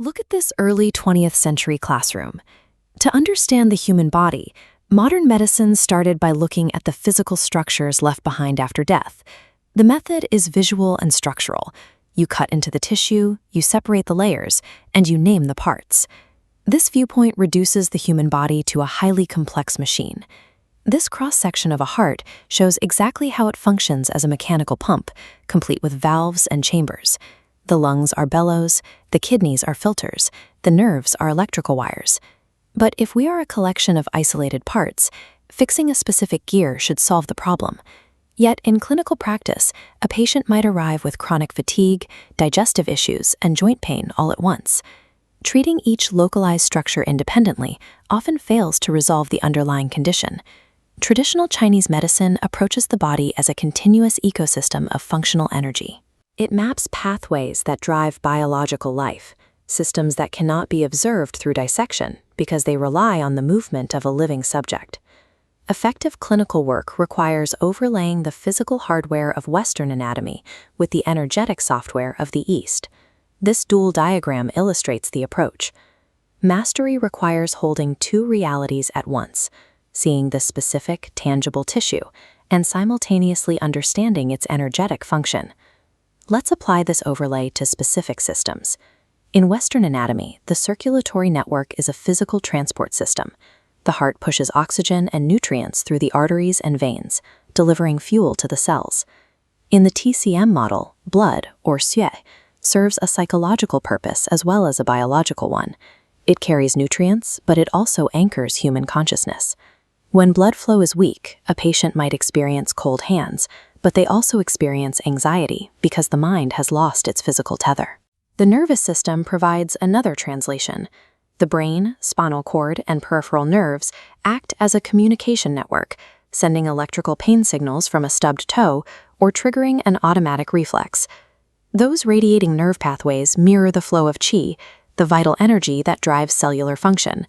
Look at this early 20th century classroom. To understand the human body, modern medicine started by looking at the physical structures left behind after death. The method is visual and structural. You cut into the tissue, you separate the layers, and you name the parts. This viewpoint reduces the human body to a highly complex machine. This cross-section of a heart shows exactly how it functions as a mechanical pump, complete with valves and chambers. The lungs are bellows, the kidneys are filters, the nerves are electrical wires. But if we are a collection of isolated parts, fixing a specific gear should solve the problem. Yet in clinical practice, a patient might arrive with chronic fatigue, digestive issues, and joint pain all at once. Treating each localized structure independently often fails to resolve the underlying condition. Traditional Chinese medicine approaches the body as a continuous ecosystem of functional energy. It maps pathways that drive biological life, systems that cannot be observed through dissection because they rely on the movement of a living subject. Effective clinical work requires overlaying the physical hardware of Western anatomy with the energetic software of the East. This dual diagram illustrates the approach. Mastery requires holding two realities at once, seeing the specific, tangible tissue, and simultaneously understanding its energetic function. Let's apply this overlay to specific systems. In Western anatomy, the circulatory network is a physical transport system. The heart pushes oxygen and nutrients through the arteries and veins, delivering fuel to the cells. In the TCM model, blood, or xue, serves a psychological purpose as well as a biological one. It carries nutrients, but it also anchors human consciousness. When blood flow is weak, a patient might experience cold hands, but they also experience anxiety because the mind has lost its physical tether. The nervous system provides another translation. The brain, spinal cord, and peripheral nerves act as a communication network, sending electrical pain signals from a stubbed toe or triggering an automatic reflex. Those radiating nerve pathways mirror the flow of qi, the vital energy that drives cellular function.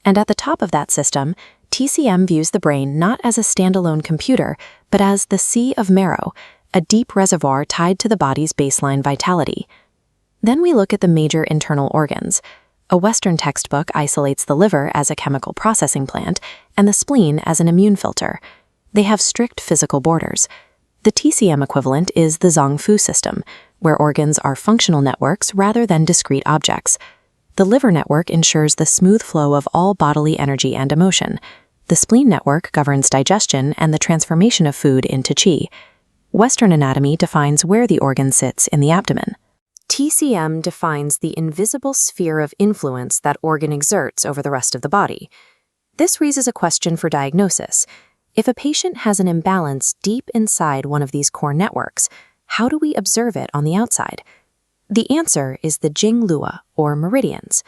And at the top of that system, TCM views the brain not as a standalone computer, but as the sea of marrow, a deep reservoir tied to the body's baseline vitality. Then we look at the major internal organs. A Western textbook isolates the liver as a chemical processing plant and the spleen as an immune filter. They have strict physical borders. The TCM equivalent is the Zang-Fu system, where organs are functional networks rather than discrete objects. The liver network ensures the smooth flow of all bodily energy and emotion. The spleen network governs digestion and the transformation of food into qi. Western anatomy defines where the organ sits in the abdomen. TCM defines the invisible sphere of influence that organ exerts over the rest of the body. This raises a question for diagnosis. If a patient has an imbalance deep inside one of these core networks, how do we observe it on the outside? The answer is the Jinglua, or meridians.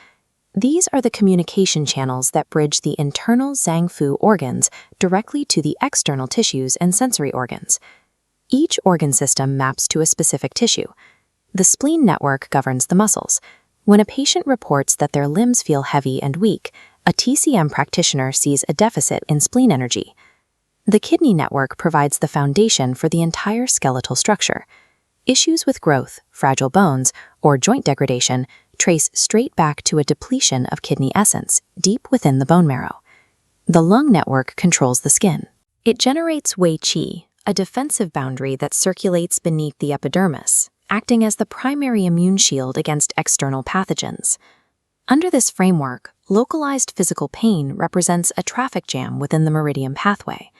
These are the communication channels that bridge the internal Zang-Fu organs directly to the external tissues and sensory organs. Each organ system maps to a specific tissue. The spleen network governs the muscles. When a patient reports that their limbs feel heavy and weak, a TCM practitioner sees a deficit in spleen energy. The kidney network provides the foundation for the entire skeletal structure. Issues with growth, fragile bones, or joint degradation trace straight back to a depletion of kidney essence deep within the bone marrow. The lung network controls the skin. It generates wei qi, a defensive boundary that circulates beneath the epidermis, acting as the primary immune shield against external pathogens. Under this framework, localized physical pain represents a traffic jam within the meridian pathway.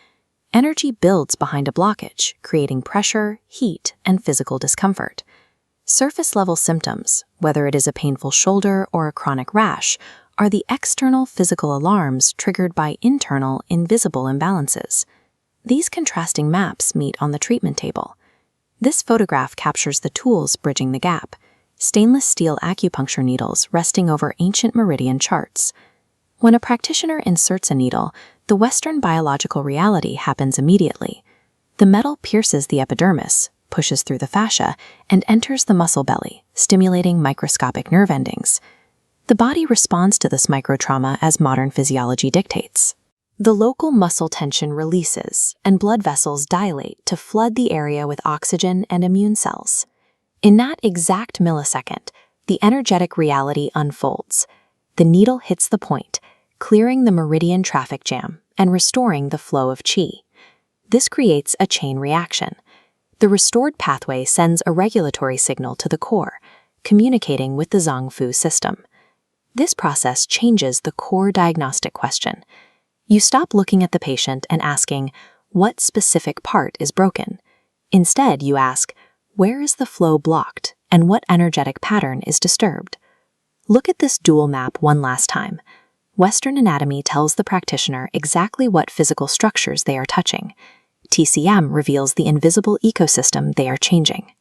Energy builds behind a blockage, creating pressure, heat, and physical discomfort. Surface-level symptoms, whether it is a painful shoulder or a chronic rash, are the external physical alarms triggered by internal, invisible imbalances. These contrasting maps meet on the treatment table. This photograph captures the tools bridging the gap: stainless steel acupuncture needles resting over ancient meridian charts. When a practitioner inserts a needle, the Western biological reality happens immediately. The metal pierces the epidermis, pushes through the fascia, and enters the muscle belly, stimulating microscopic nerve endings. The body responds to this microtrauma as modern physiology dictates. The local muscle tension releases, and blood vessels dilate to flood the area with oxygen and immune cells. In that exact millisecond, the energetic reality unfolds. The needle hits the point, clearing the meridian traffic jam and restoring the flow of qi. This creates a chain reaction. The restored pathway sends a regulatory signal to the core, communicating with the Zang-Fu system. This process changes the core diagnostic question. You stop looking at the patient and asking, what specific part is broken? Instead, you ask, where is the flow blocked and what energetic pattern is disturbed? Look at this dual map one last time. Western anatomy tells the practitioner exactly what physical structures they are touching. TCM reveals the invisible ecosystem they are changing.